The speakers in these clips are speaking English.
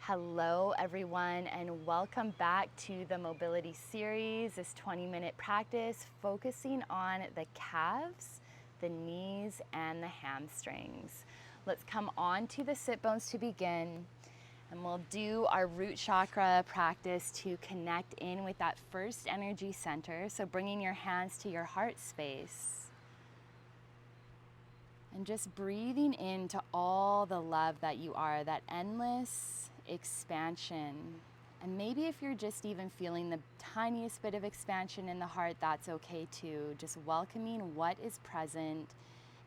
Hello everyone, and welcome back to the mobility series, this 20-minute practice focusing on the calves, the knees, and the hamstrings. Let's come on to the sit bones to begin, and we'll do our root chakra practice to connect in with that first energy center. So bringing your hands to your heart space. And just breathing into all the love that you are, that endless expansion. And maybe if you're just even feeling the tiniest bit of expansion in the heart, that's okay too. Just welcoming what is present,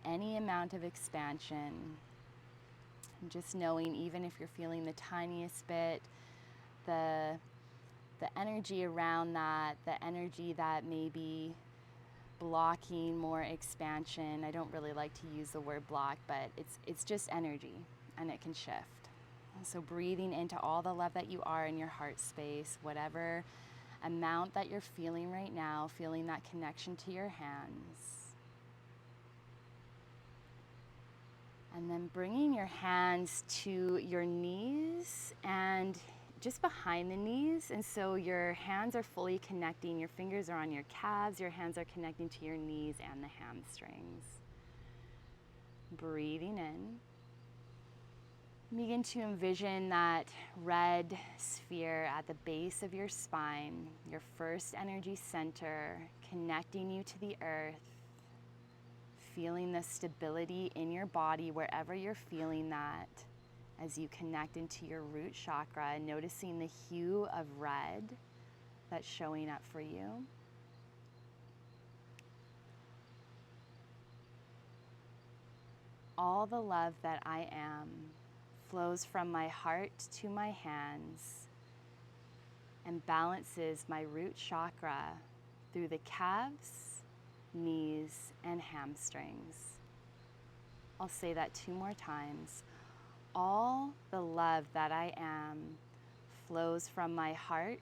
any amount of expansion. And just knowing, even if you're feeling the tiniest bit, the energy around that, the energy that may be blocking more expansion. I don't really like to use the word block, but it's just energy, and it can shift. So breathing into all the love that you are in your heart space, whatever amount that you're feeling right now, feeling that connection to your hands. And then bringing your hands to your knees and just behind the knees, and so your hands are fully connecting, your fingers are on your calves, your hands are connecting to your knees and the hamstrings. Breathing in. Begin to envision that red sphere at the base of your spine, your first energy center, connecting you to the earth, feeling the stability in your body wherever you're feeling that. As you connect into your root chakra, noticing the hue of red that's showing up for you. All the love that I am flows from my heart to my hands and balances my root chakra through the calves, knees, and hamstrings. I'll say that 2 more times. All the love that I am flows from my heart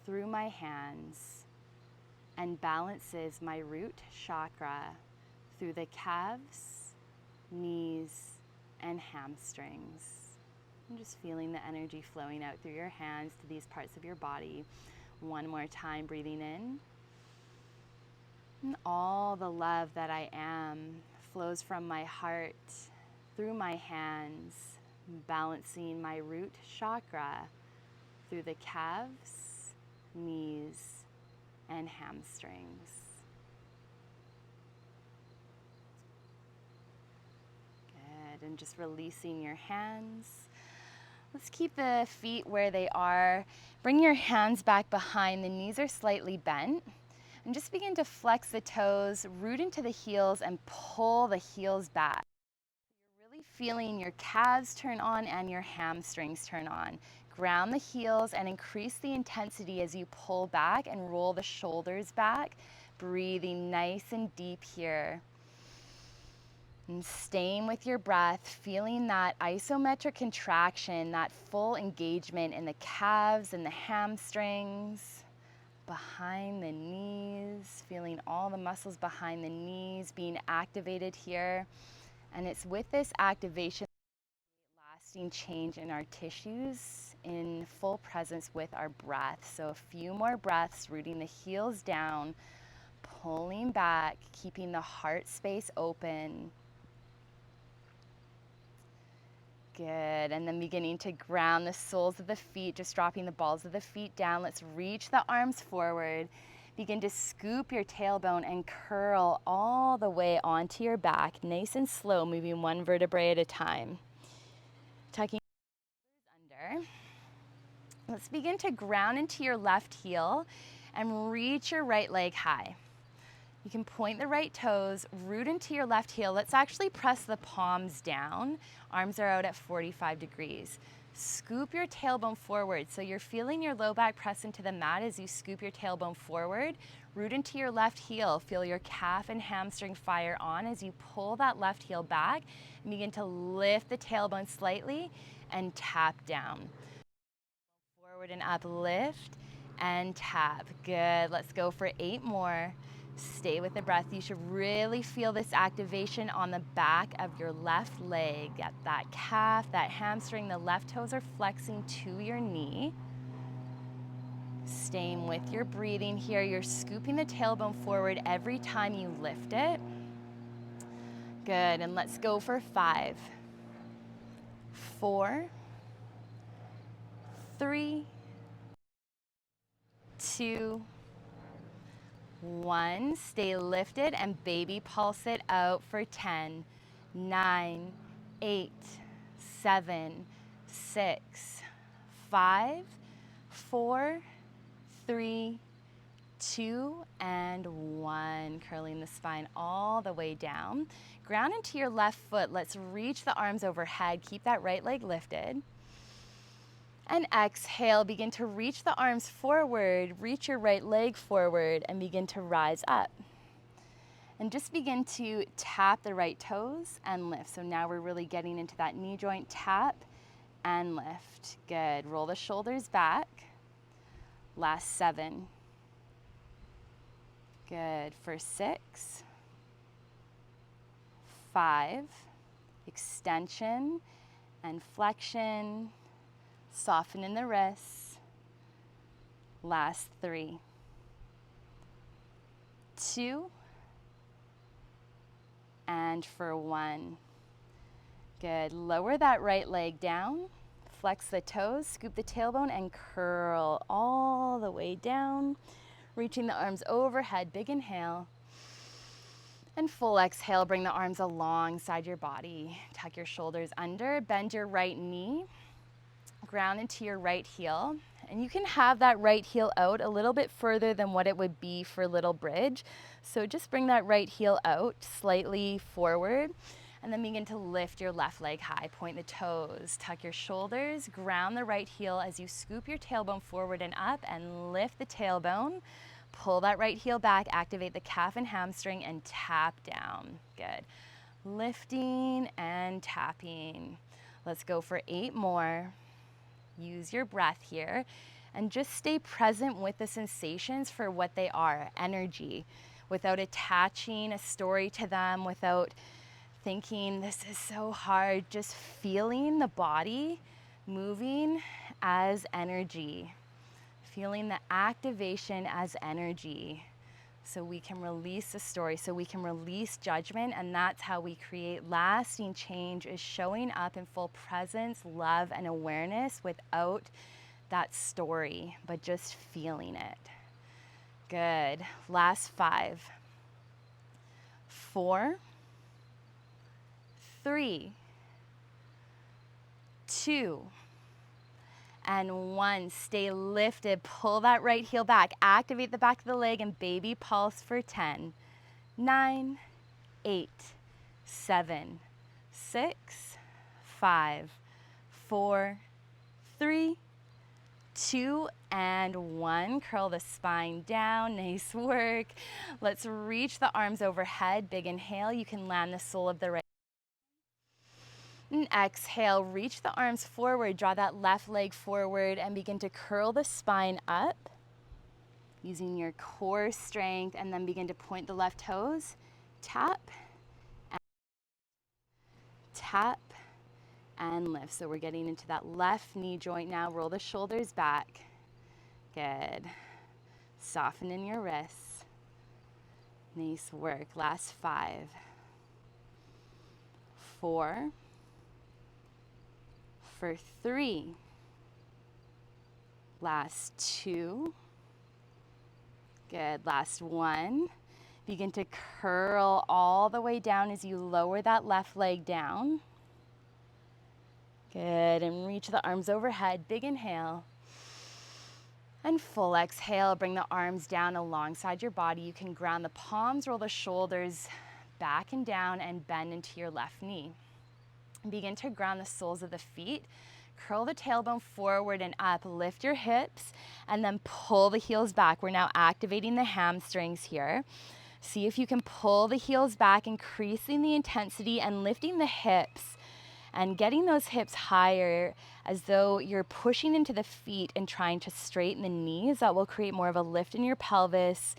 through my hands and balances my root chakra through the calves, knees, and hamstrings. I'm just feeling the energy flowing out through your hands to these parts of your body. 1 more time, breathing in. And all the love that I am flows from my heart through my hands, balancing my root chakra through the calves, knees, and hamstrings. Good, and just releasing your hands. Let's keep the feet where they are. Bring your hands back behind, the knees are slightly bent. And just begin to flex the toes, root into the heels, and pull the heels back. Feeling your calves turn on and your hamstrings turn on. Ground the heels and increase the intensity as you pull back and roll the shoulders back. Breathing nice and deep here. And staying with your breath, feeling that isometric contraction, that full engagement in the calves and the hamstrings, behind the knees, feeling all the muscles behind the knees being activated here. And it's with this activation, lasting change in our tissues in full presence with our breath. So a few more breaths, rooting the heels down, pulling back, keeping the heart space open. Good, and then beginning to ground the soles of the feet, just dropping the balls of the feet down. Let's reach the arms forward. Begin to scoop your tailbone and curl all the way onto your back, nice and slow, moving 1 vertebrae at a time. Tucking under. Let's begin to ground into your left heel and reach your right leg high. You can point the right toes, root into your left heel. Let's actually press the palms down. Arms are out at 45 degrees. Scoop your tailbone forward. So you're feeling your low back press into the mat as you scoop your tailbone forward. Root into your left heel. Feel your calf and hamstring fire on as you pull that left heel back and begin to lift the tailbone slightly and tap down. Forward and up, lift and tap. Good. Let's go for 8 more. Stay with the breath. You should really feel this activation on the back of your left leg. Get that calf, that hamstring, the left toes are flexing to your knee. Staying with your breathing here. You're scooping the tailbone forward every time you lift it. Good, and let's go for 5, 4, 3, 2, 1. Stay lifted and baby pulse it out for 10, 9, 8, 7, 6, 5, 4, 3, 2, and 1. Curling the spine all the way down. Ground into your left foot. Let's reach the arms overhead. Keep that right leg lifted. And exhale, begin to reach the arms forward, reach your right leg forward, and begin to rise up. And just begin to tap the right toes and lift. So now we're really getting into that knee joint tap and lift. Good. Roll the shoulders back. Last 7. Good. For 6, 5, extension and flexion. Soften in the wrists. Last 3, 2, and for 1. Good. Lower that right leg down. Flex the toes, scoop the tailbone, and curl all the way down. Reaching the arms overhead. Big inhale. And full exhale. Bring the arms alongside your body. Tuck your shoulders under. Bend your right knee. Ground into your right heel, and you can have that right heel out a little bit further than what it would be for little bridge. So just bring that right heel out slightly forward, and then begin to lift your left leg high. Point the toes, tuck your shoulders, ground the right heel as you scoop your tailbone forward and up, and lift the tailbone. Pull that right heel back, activate the calf and hamstring, and tap down. Good. Lifting and tapping. Let's go for 8 more. Use your breath here and just stay present with the sensations for what they are, energy, without attaching a story to them, without thinking this is so hard, just feeling the body moving as energy, feeling the activation as energy. So we can release the story, so we can release judgment, and that's how we create lasting change, is showing up in full presence, love, and awareness without that story, but just feeling it. Good. Last 5, 4, 3, 2, and 1. Stay lifted. Pull that right heel back. Activate the back of the leg and baby pulse for 10, 9, 8, 7, 6, 5, 4, 3, 2, and 1. Curl the spine down. Nice work. Let's reach the arms overhead. Big inhale. You can land the sole of the right. And exhale, reach the arms forward, draw that left leg forward, and begin to curl the spine up using your core strength, and then begin to point the left toes, tap, and lift. So we're getting into that left knee joint now. Roll the shoulders back. Good. Soften in your wrists. Nice work. Last 5, 4, for 3, last 2, good, last 1. Begin to curl all the way down as you lower that left leg down. Good, and reach the arms overhead. Big inhale. And full exhale, bring the arms down alongside your body. You can ground the palms, roll the shoulders back and down, and bend into your left knee. Begin to ground the soles of the feet. Curl the tailbone forward and up. Lift your hips and then pull the heels back. We're now activating the hamstrings here. See if you can pull the heels back, increasing the intensity and lifting the hips and getting those hips higher as though you're pushing into the feet and trying to straighten the knees. That will create more of a lift in your pelvis,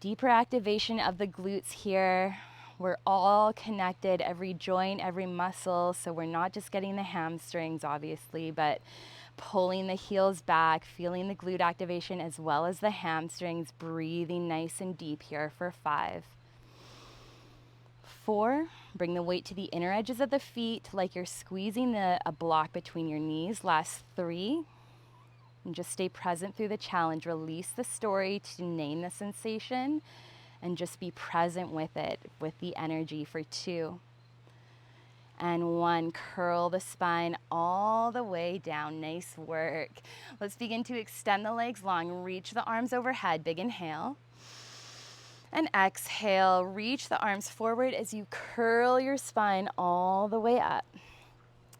Deeper activation of the glutes here. We're all connected, every joint, every muscle, so we're not just getting the hamstrings, obviously, but pulling the heels back, feeling the glute activation as well as the hamstrings, breathing nice and deep here for 5. 4, bring the weight to the inner edges of the feet like you're squeezing a block between your knees. Last 3, and just stay present through the challenge. Release the story to name the sensation and just be present with it, with the energy for 2. And 1, curl the spine all the way down. Nice work. Let's begin to extend the legs long. Reach the arms overhead. Big inhale. And exhale. Reach the arms forward as you curl your spine all the way up.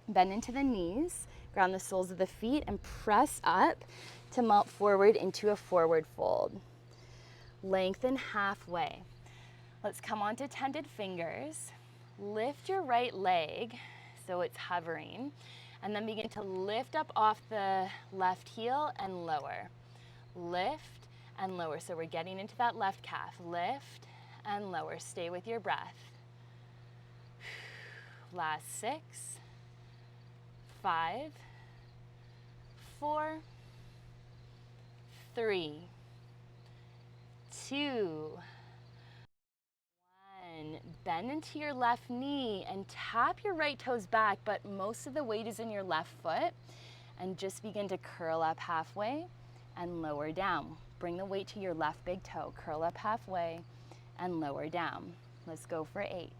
Bend into the knees. Ground the soles of the feet and press up to melt forward into a forward fold. Lengthen halfway. Let's come onto tented fingers. Lift your right leg so it's hovering, and then begin to lift up off the left heel and lower. Lift and lower. So we're getting into that left calf. Lift and lower. Stay with your breath. Last 6, 5, 4, 3, 2, bend into your left knee and tap your right toes back, but most of the weight is in your left foot. And just begin to curl up halfway and lower down. Bring the weight to your left big toe. Curl up halfway and lower down. Let's go for 8,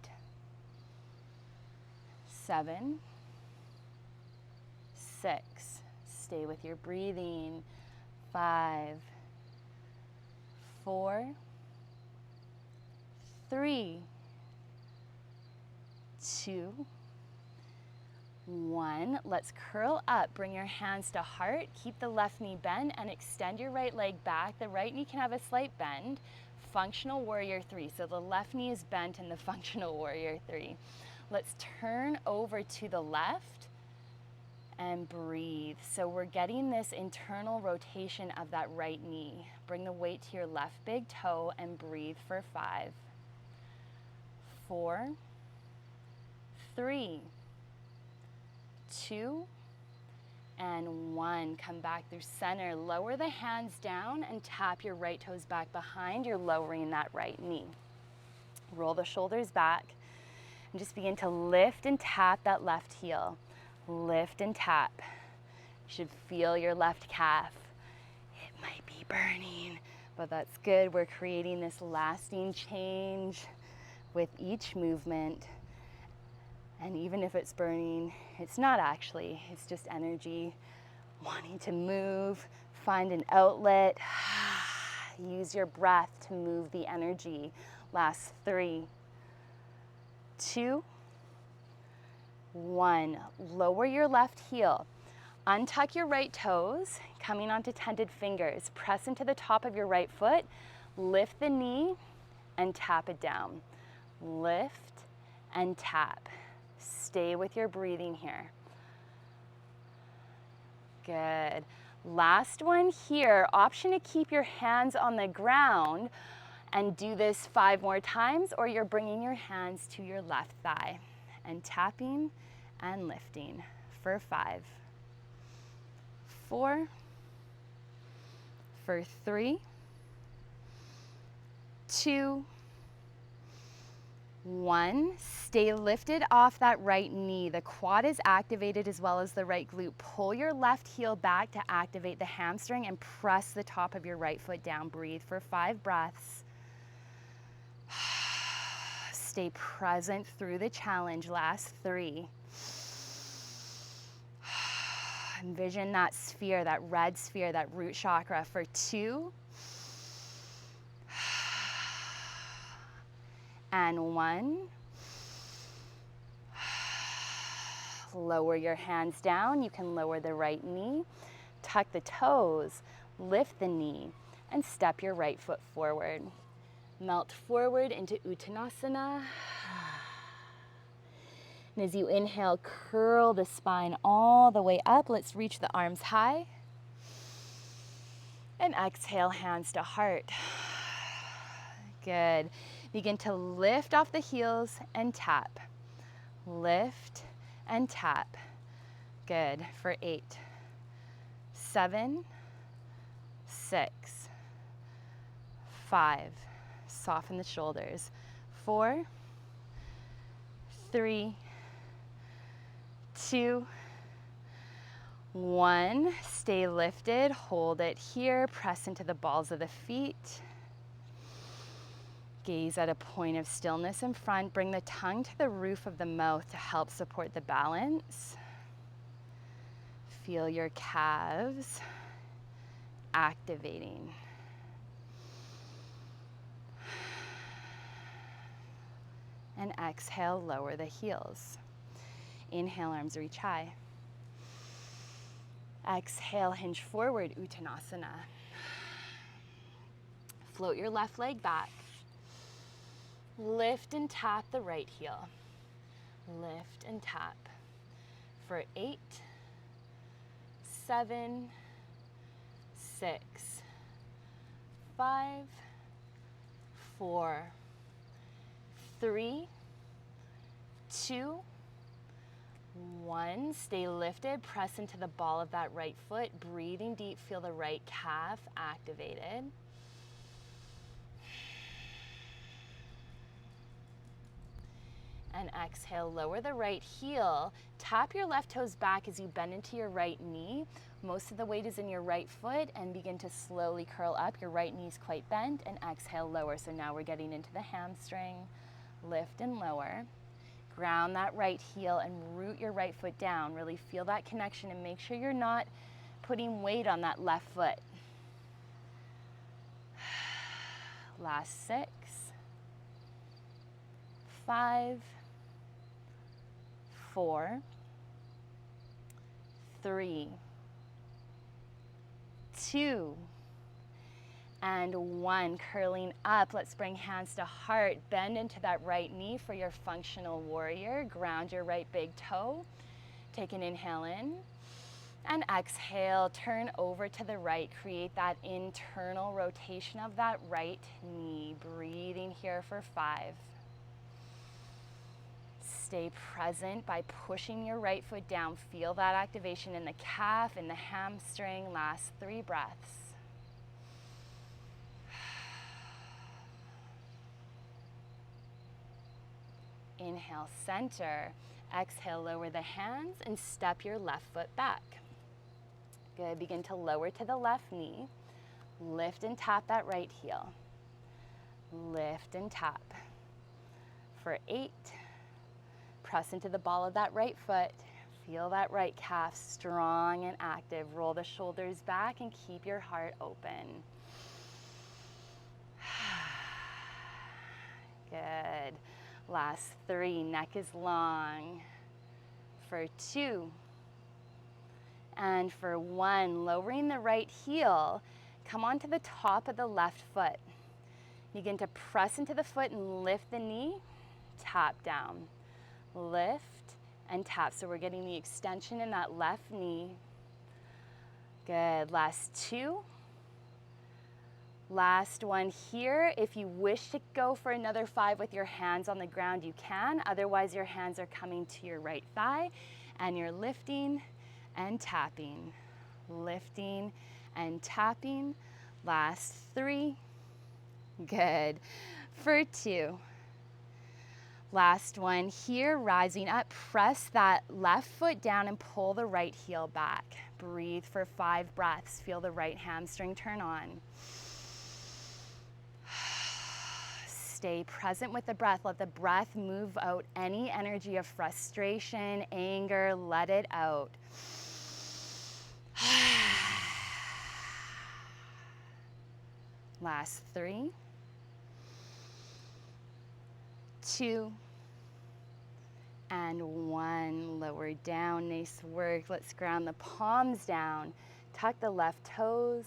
7, 6. Stay with your breathing. 5, 4, 3, 2, 1. Let's curl up. Bring your hands to heart. Keep the left knee bent and extend your right leg back. The right knee can have a slight bend. Functional warrior 3. So the left knee is bent in the functional warrior 3. Let's turn over to the left and breathe. So we're getting this internal rotation of that right knee. Bring the weight to your left big toe and breathe for 5, 4, 3, 2, and 1. Come back through center. Lower the hands down and tap your right toes back behind. You're lowering that right knee. Roll the shoulders back and just begin to lift and tap that left heel. Lift and tap. You should feel your left calf. It might be burning, but that's good. We're creating this lasting change with each movement. And even if it's burning, it's not actually. It's just energy wanting to move. Find an outlet. Use your breath to move the energy. Last 3, 2, 1. Lower your left heel. Untuck your right toes, coming onto tented fingers. Press into the top of your right foot. Lift the knee and tap it down. Lift and tap. Stay with your breathing here. Good. Last one here. Option to keep your hands on the ground and do this 5 more times, or you're bringing your hands to your left thigh and tapping and lifting for 5, 4, for 3, 2, 1. Stay lifted off that right knee. The quad is activated as well as the right glute. Pull your left heel back to activate the hamstring and press the top of your right foot down. Breathe for 5 breaths. Stay present through the challenge. Last 3. Envision that sphere, that red sphere, that root chakra for 2. And 1. Lower your hands down. You can lower the right knee. Tuck the toes. Lift the knee. And step your right foot forward. Melt forward into Uttanasana. And as you inhale, curl the spine all the way up. Let's reach the arms high. And exhale, hands to heart. Good. Begin to lift off the heels and tap. Lift and tap. Good. For 8, 7, 6, 5. Soften the shoulders. 4, 3, 2, 1. Stay lifted. Hold it here. Press into the balls of the feet. Gaze at a point of stillness in front. Bring the tongue to the roof of the mouth to help support the balance. Feel your calves activating. And exhale, lower the heels. Inhale, arms reach high. Exhale, hinge forward, Uttanasana. Float your left leg back. Lift and tap the right heel. Lift and tap. For 8, 7, 6, 5, 4, 3, 2, 1. Stay lifted. Press into the ball of that right foot. Breathing deep. Feel the right calf activated. And exhale, lower the right heel. Tap your left toes back as you bend into your right knee. Most of the weight is in your right foot, and begin to slowly curl up. Your right knee is quite bent, and exhale, lower. So now we're getting into the hamstring. Lift and lower. Ground that right heel and root your right foot down. Really feel that connection and make sure you're not putting weight on that left foot. Last 6, 5, 4, 3, 2, and 1. Curling up. Let's bring hands to heart. Bend into that right knee for your functional warrior. Ground your right big toe. Take an inhale in. And exhale, turn over to the right. Create that internal rotation of that right knee. Breathing here for 5. Stay present by pushing your right foot down. Feel that activation in the calf, in the hamstring. Last 3 breaths. Inhale, center. Exhale, lower the hands and step your left foot back. Good. Begin to lower to the left knee. Lift and tap that right heel. Lift and tap. For 8. Press into the ball of that right foot. Feel that right calf strong and active. Roll the shoulders back and keep your heart open. Good. Last 3, neck is long. For 2, and for 1, lowering the right heel, come onto the top of the left foot. Begin to press into the foot and lift the knee, tap down. Lift and tap, so we're getting the extension in that left knee. Good, last 2. Last 1 here. If you wish to go for another 5 with your hands on the ground, you can. Otherwise, your hands are coming to your right thigh and you're lifting and tapping. Lifting and tapping. Last 3. Good. For 2. Last 1 here, rising up. Press that left foot down and pull the right heel back. Breathe for 5 breaths. Feel the right hamstring turn on. Stay present with the breath. Let the breath move out any energy of frustration, anger. Let it out. Last 3, 2, and 1. Lower down. Nice work. Let's ground the palms down. Tuck the left toes.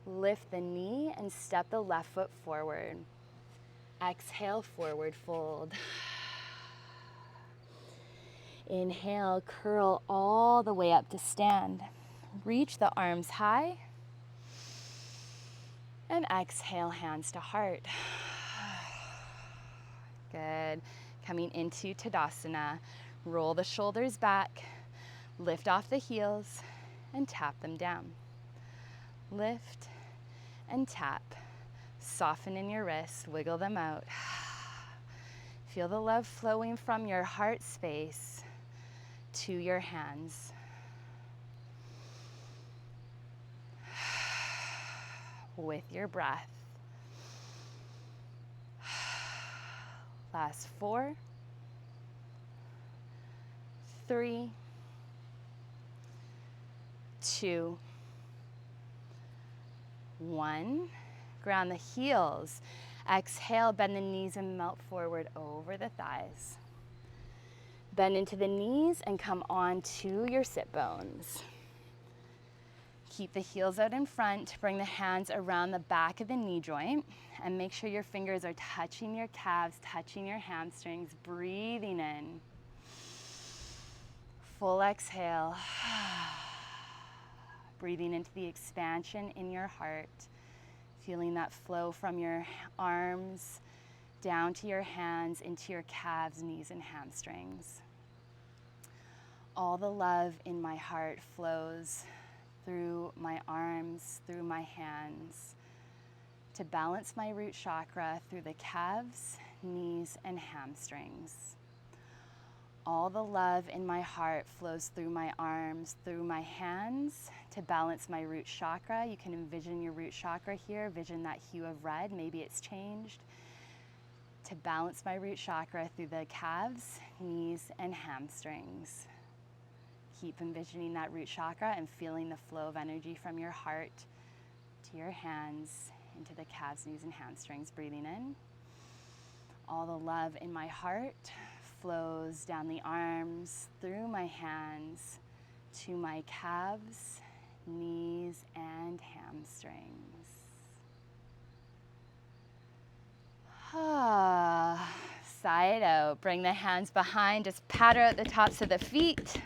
Lift the knee and step the left foot forward. Exhale, forward fold. Inhale, curl all the way up to stand. Reach the arms high. And exhale, hands to heart. Good. Coming into Tadasana, roll the shoulders back, lift off the heels, and tap them down. Lift and tap. Soften in your wrists, wiggle them out. Feel the love flowing from your heart space to your hands. With your breath. Last 4, 3, 2, 1. Ground the heels. Exhale, bend the knees and melt forward over the thighs. Bend into the knees and come onto your sit bones. Keep the heels out in front. Bring the hands around the back of the knee joint and make sure your fingers are touching your calves, touching your hamstrings. Breathing in. Full exhale. Breathing into the expansion in your heart. Feeling that flow from your arms down to your hands, into your calves, knees, and hamstrings. All the love in my heart flows through my arms, through my hands, to balance my root chakra through the calves, knees, and hamstrings. All the love in my heart flows through my arms, through my hands, to balance my root chakra. You can envision your root chakra here, vision that hue of red, maybe it's changed. To balance my root chakra through the calves, knees, and hamstrings. Keep envisioning that root chakra and feeling the flow of energy from your heart to your hands, into the calves, knees, and hamstrings. Breathing in. All the love in my heart flows down the arms, through my hands, to my calves, knees, and hamstrings. Side out. Bring the hands behind. Just patter out the tops of the feet.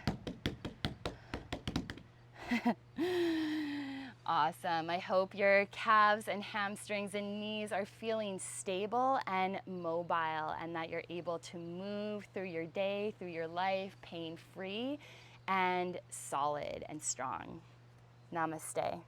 Awesome. I hope your calves and hamstrings and knees are feeling stable and mobile, and that you're able to move through your day, through your life, pain-free and solid and strong. Namaste.